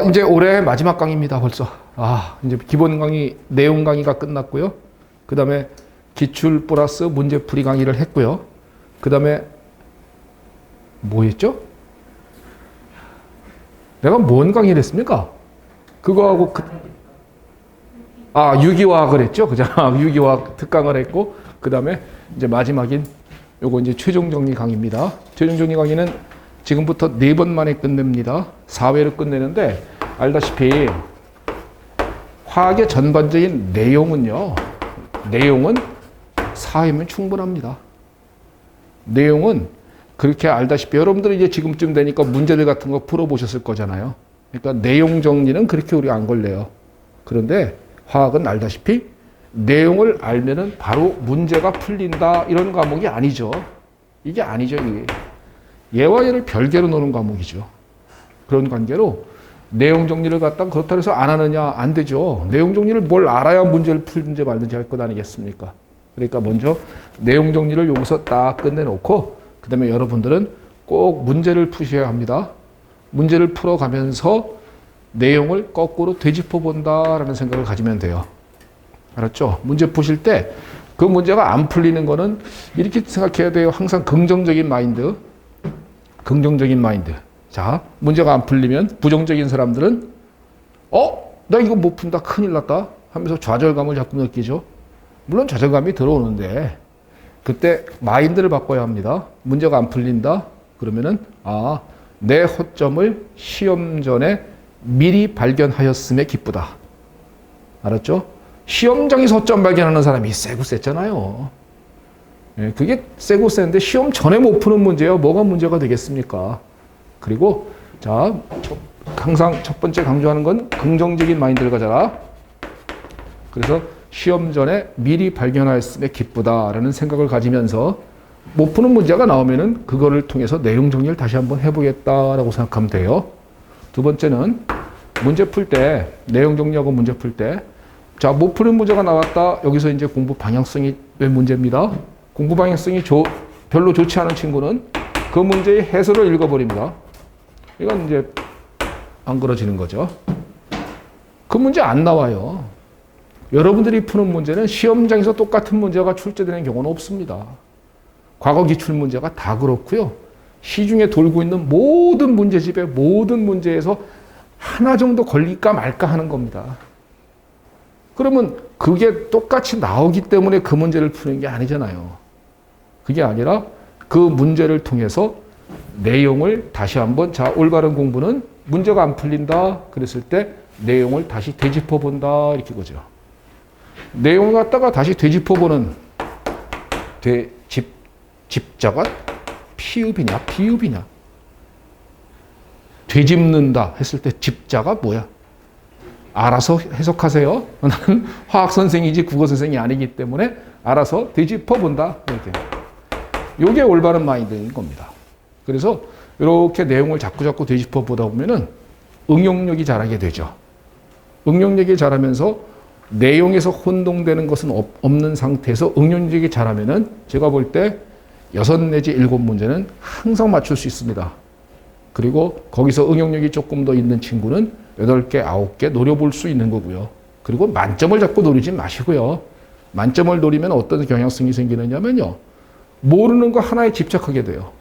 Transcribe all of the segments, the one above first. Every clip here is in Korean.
이제 올해 마지막 강의입니다, 벌써. 이제 기본 강의, 내용 강의가 끝났고요. 그 다음에 기출 플러스 문제풀이 강의를 했고요. 그 다음에 뭐 했죠? 내가 뭔 강의를 했습니까? 그거하고 유기화학을 했죠. 그죠? 유기화학 특강을 했고, 그 다음에 이제 마지막인 요거 이제 최종 정리 강의입니다. 최종 정리 강의는 지금부터 4번 만에 끝냅니다. 4회를 끝내는데, 알다시피 화학의 전반적인 내용은 4회면 충분합니다. 내용은 그렇게 알다시피 여러분들이 이제 지금쯤 되니까 문제들 같은 거 풀어보셨을 거잖아요. 그러니까 내용 정리는 그렇게 우리가 안 걸려요. 그런데 화학은 알다시피 내용을 알면은 바로 문제가 풀린다 이런 과목이 아니죠. 이게 아니죠. 이게. 얘와 얘를 별개로 노는 과목이죠. 그런 관계로 내용 정리를 갖다 그렇다고 해서 안 하느냐? 안 되죠. 내용 정리를 뭘 알아야 문제를 풀든지 말든지 할 것 아니겠습니까? 그러니까 먼저 내용 정리를 여기서 딱 끝내놓고 그 다음에 여러분들은 꼭 문제를 푸셔야 합니다. 문제를 풀어가면서 내용을 거꾸로 되짚어 본다라는 생각을 가지면 돼요. 알았죠? 문제 푸실 때 그 문제가 안 풀리는 거는 이렇게 생각해야 돼요. 항상 긍정적인 마인드. 긍정적인 마인드. 자, 문제가 안 풀리면 부정적인 사람들은 나 이거 못 푼다. 큰일 났다. 하면서 좌절감을 자꾸 느끼죠. 물론 좌절감이 들어오는데 그때 마인드를 바꿔야 합니다. 문제가 안 풀린다. 그러면은 내 허점을 시험 전에 미리 발견하였음에 기쁘다. 알았죠? 시험장에서 허점 발견하는 사람이 세고 셌잖아요. 그게 세고 센데 시험 전에 못 푸는 문제예요. 뭐가 문제가 되겠습니까? 그리고 자, 항상 첫 번째 강조하는 건 긍정적인 마인드를 가져라. 그래서 시험 전에 미리 발견하였음에 기쁘다라는 생각을 가지면서 못 푸는 문제가 나오면은 그거를 통해서 내용 정리를 다시 한번 해보겠다라고 생각하면 돼요. 두 번째는 문제 풀 때, 내용 정리하고 문제 풀 때, 자, 못 푸는 문제가 나왔다. 여기서 이제 공부 방향성이 왜 문제입니다. 공부 방향성이 별로 좋지 않은 친구는 그 문제의 해설을 읽어버립니다. 이건 이제 안 그러지는 거죠. 그 문제 안 나와요. 여러분들이 푸는 문제는 시험장에서 똑같은 문제가 출제되는 경우는 없습니다. 과거 기출 문제가 다 그렇고요. 시중에 돌고 있는 모든 문제집의 모든 문제에서 하나 정도 걸릴까 말까 하는 겁니다. 그러면 그게 똑같이 나오기 때문에 그 문제를 푸는 게 아니잖아요. 그게 아니라 그 문제를 통해서 내용을 다시 한번 올바른 공부는 문제가 안 풀린다 그랬을 때 내용을 다시 되짚어 본다 이렇게 거죠. 내용을 갖다가 다시 되짚어 보는 집자가 피읍이냐 비읍이냐. 되짚는다 했을 때 집자가 뭐야? 알아서 해석하세요. 나는 화학 선생이지 국어 선생이 아니기 때문에 알아서 되짚어 본다. 이렇게. 이게 올바른 마인드인 겁니다. 그래서 이렇게 내용을 자꾸 되짚어 보다 보면은 응용력이 자라게 되죠. 응용력이 자라면서 내용에서 혼동되는 것은 없는 상태에서 응용력이 자라면은 제가 볼 때 6 내지 7문제는 항상 맞출 수 있습니다. 그리고 거기서 응용력이 조금 더 있는 친구는 8개, 9개 노려볼 수 있는 거고요. 그리고 만점을 자꾸 노리지 마시고요. 만점을 노리면 어떤 경향성이 생기느냐면요. 모르는 거 하나에 집착하게 돼요.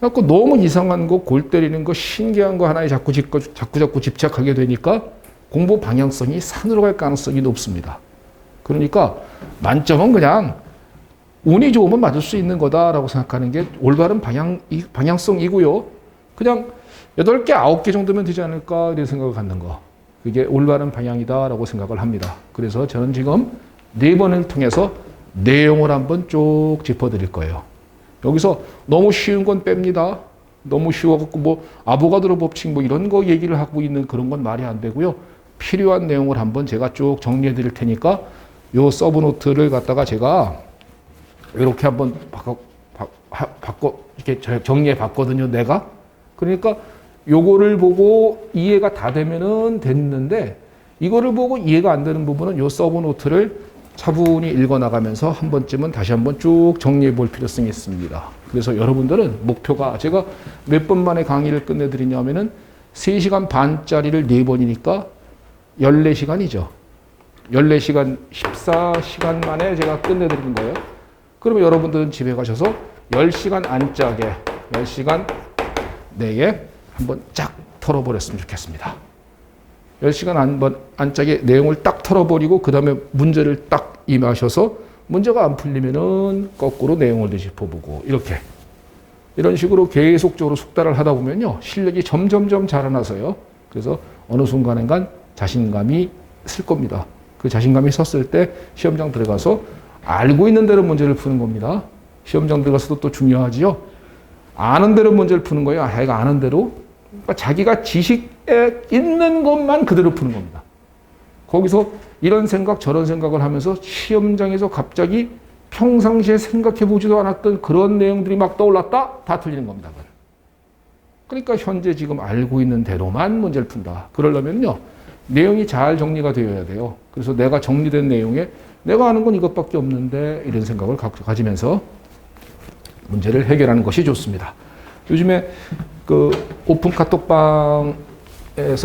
그래서 너무 이상한 거, 골 때리는 거, 신기한 거 하나에 자꾸 집착하게 되니까 공부 방향성이 산으로 갈 가능성이 높습니다. 그러니까 만점은 그냥 운이 좋으면 맞을 수 있는 거다라고 생각하는 게 올바른 방향성이고요. 그냥 8개, 9개 정도면 되지 않을까 이런 생각을 갖는 거. 그게 올바른 방향이다라고 생각을 합니다. 그래서 저는 지금 4번을 통해서 내용을 한번 쭉 짚어드릴 거예요. 여기서 너무 쉬운 건 뺍니다. 너무 쉬워갖고 아보가드로 법칙 이런 거 얘기를 하고 있는 그런 건 말이 안 되고요. 필요한 내용을 한번 제가 쭉 정리해 드릴 테니까 요 서브노트를 갖다가 제가 이렇게 한번 이렇게 정리해 봤거든요, 내가. 그러니까 요거를 보고 이해가 다 되면은 됐는데 이거를 보고 이해가 안 되는 부분은 요 서브노트를 차분히 읽어나가면서 한 번쯤은 다시 한번 쭉 정리해 볼 필요성이 있습니다. 그래서 여러분들은 목표가 제가 몇 번 만에 강의를 끝내드리냐면은 3시간 반짜리를 4번이니까 14시간이죠. 14시간, 14시간 만에 제가 끝내드리는 거예요. 그러면 여러분들은 집에 가셔서 10시간 안짝에, 10시간 내에 한번 쫙 털어버렸으면 좋겠습니다. 10시간 안짝에 내용을 딱 털어버리고 그 다음에 문제를 딱 임하셔서 문제가 안 풀리면은 거꾸로 내용을 되짚어보고 이렇게 이런 식으로 계속적으로 숙달을 하다 보면요 실력이 점점점 자라나서요. 그래서 어느 순간인간 자신감이 쓸 겁니다. 그 자신감이 섰을 때 시험장 들어가서 알고 있는 대로 문제를 푸는 겁니다. 시험장 들어가서도 또 중요하지요. 아는 대로 문제를 푸는 거예요. 자기가 아는 대로. 그러니까 자기가 지식에 있는 것만 그대로 푸는 겁니다. 거기서 이런 생각 저런 생각을 하면서 시험장에서 갑자기 평상시에 생각해 보지도 않았던 그런 내용들이 막 떠올랐다? 다 틀리는 겁니다. 그러니까 현재 지금 알고 있는 대로만 문제를 푼다. 그러려면요. 내용이 잘 정리가 되어야 돼요. 그래서 내가 정리된 내용에 내가 아는 건 이것밖에 없는데 이런 생각을 가지면서 문제를 해결하는 것이 좋습니다. 요즘에 그 오픈 카톡방에서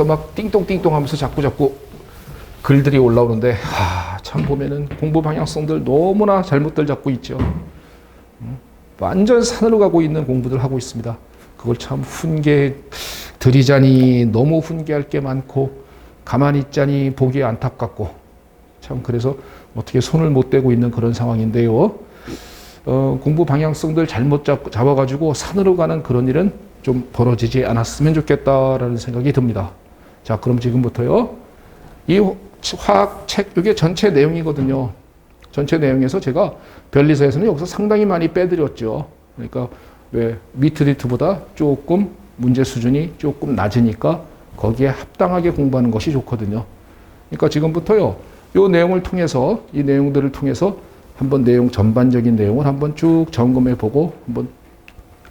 막 띵똥띵똥 하면서 자꾸 글들이 올라오는데 참 보면은 공부 방향성들 너무나 잘못들 잡고 있죠. 완전 산으로 가고 있는 공부들 하고 있습니다. 그걸 참 훈계 드리자니 너무 훈계할 게 많고 가만히 있자니 보기에 안타깝고 참 그래서 어떻게 손을 못 대고 있는 그런 상황인데요. 공부 방향성들 잘못 잡아가지고 산으로 가는 그런 일은 좀 벌어지지 않았으면 좋겠다라는 생각이 듭니다. 자, 그럼 지금부터요. 이 화학책, 이게 전체 내용이거든요. 전체 내용에서 제가 변리사에서는 여기서 상당히 많이 빼드렸죠. 그러니까 왜 미트리트보다 조금 문제 수준이 조금 낮으니까 거기에 합당하게 공부하는 것이 좋거든요. 그러니까 지금부터요. 이 내용을 통해서 이 내용들을 통해서 한번 내용 전반적인 내용을 한번 쭉 점검해 보고 한번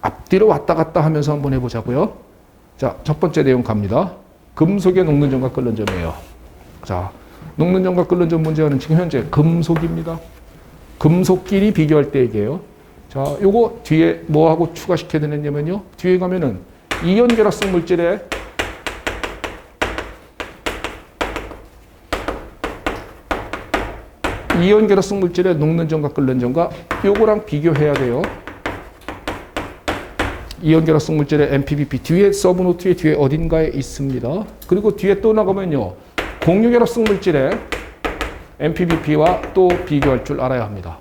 앞뒤로 왔다 갔다 하면서 한번 해보자고요. 자, 첫 번째 내용 갑니다. 금속의 녹는 점과 끓는 점이에요. 자, 녹는 점과 끓는 점 문제는 지금 현재 금속입니다. 금속끼리 비교할 때 얘기해요. 자, 요거 뒤에 뭐하고 추가시켜야 되느냐면요. 뒤에 가면은 이온 결합성 물질에 이온 결합성 물질의 녹는 점과 끓는 점과 요거랑 비교해야 돼요. 이온 결합성 물질의 MPBP 뒤에 서브노트의 뒤에 어딘가에 있습니다. 그리고 뒤에 또 나가면요. 공유 결합성 물질의 MPBP와 또 비교할 줄 알아야 합니다.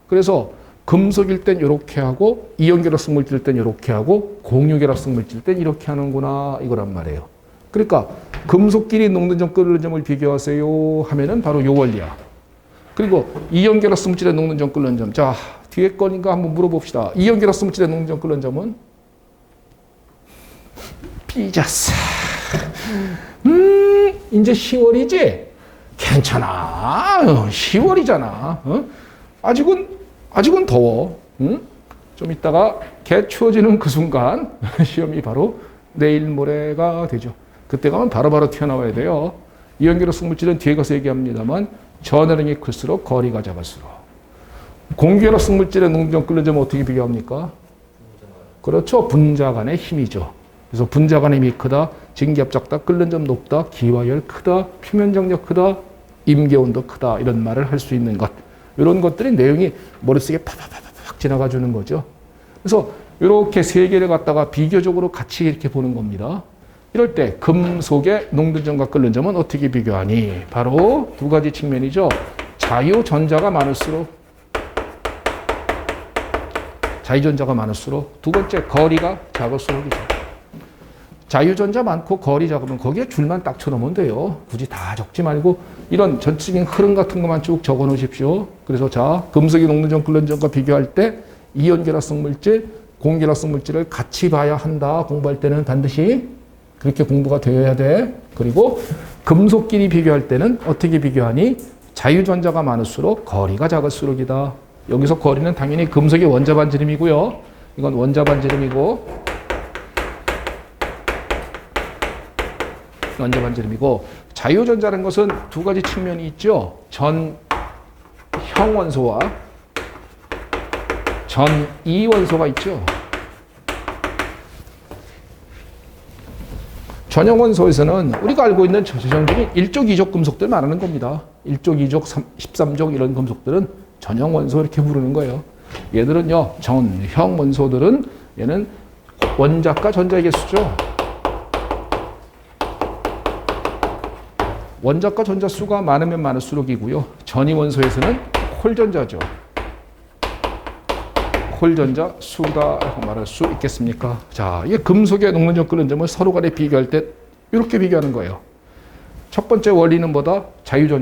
그래서 금속일 땐 이렇게 하고 이온 결합성 물질일 땐 이렇게 하고 공유 결합성 물질일 땐 이렇게 하는구나 이거란 말이에요. 그러니까 금속끼리 녹는 점 끓는 점을 비교하세요 하면은 바로 요 원리야. 그리고 이온 결합성 물질의 녹는 점 끓는 점. 자, 뒤에 거니까 한번 물어봅시다. 이온 결합성 물질의 녹는 점 끓는 점은 삐졌어. 이제 10월이지? 괜찮아. 10월이잖아. 아직은 더워. 좀 이따가 개 추워지는 그 순간 시험이 바로 내일 모레가 되죠. 그때 가면 바로바로 튀어나와야 돼요. 이온 결합성 물질은 뒤에 가서 얘기합니다만 전해량이 클수록 거리가 작을수록. 공유 결합성 물질의 녹는 점 끓는 점은 어떻게 비교합니까? 그렇죠. 분자 간의 힘이죠. 그래서 분자 간의 힘이 크다, 진기압 작다, 끓는 점 높다, 기화열 크다, 표면 장력 크다, 임계온도 크다 이런 말을 할 수 있는 것. 이런 것들이 내용이 머릿속에 팍팍팍팍 지나가 주는 거죠. 그래서 이렇게 세 개를 갖다가 비교적으로 같이 이렇게 보는 겁니다. 이럴 때 금속의 녹는 점과 끓는 점은 어떻게 비교하니? 바로 두 가지 측면이죠. 자유전자가 많을수록 두 번째 거리가 작을수록이죠. 자유전자 많고 거리 작으면 거기에 줄만 딱 쳐놓으면 돼요. 굳이 다 적지 말고 이런 전체적인 흐름 같은 것만 쭉 적어 놓으십시오. 그래서 자, 금속이 녹는 점 끓는 점과 비교할 때 이온 결합성 물질, 공유 결합성 물질을 같이 봐야 한다. 공부할 때는 반드시 그렇게 공부가 되어야 돼. 그리고 금속끼리 비교할 때는 어떻게 비교하니? 자유전자가 많을수록 거리가 작을수록이다. 여기서 거리는 당연히 금속의 원자반지름이고요. 이건 원자반지름이고 자유전자라는 것은 두 가지 측면이 있죠. 형원소와 전이원소가 있죠. 전형원소에서는 우리가 알고 있는 전형적인 1족, 2족 금속들 말하는 겁니다. 1족, 2족, 13족 이런 금속들은 전형원소 이렇게 부르는 거예요. 얘들은요, 전형원소들은 얘는 원자과 전자의 개수죠. 원자과 전자 수가 많으면 많을수록이고요. 전이원소에서는 홀전자죠. 홀전자 수다라고 말할 수 있겠습니까? 자, 이게 금속의 녹는점 끓는 점을 서로 간에 비교할 때 이렇게 비교하는 거예요. 첫 번째 원리는 뭐다? 자유전자.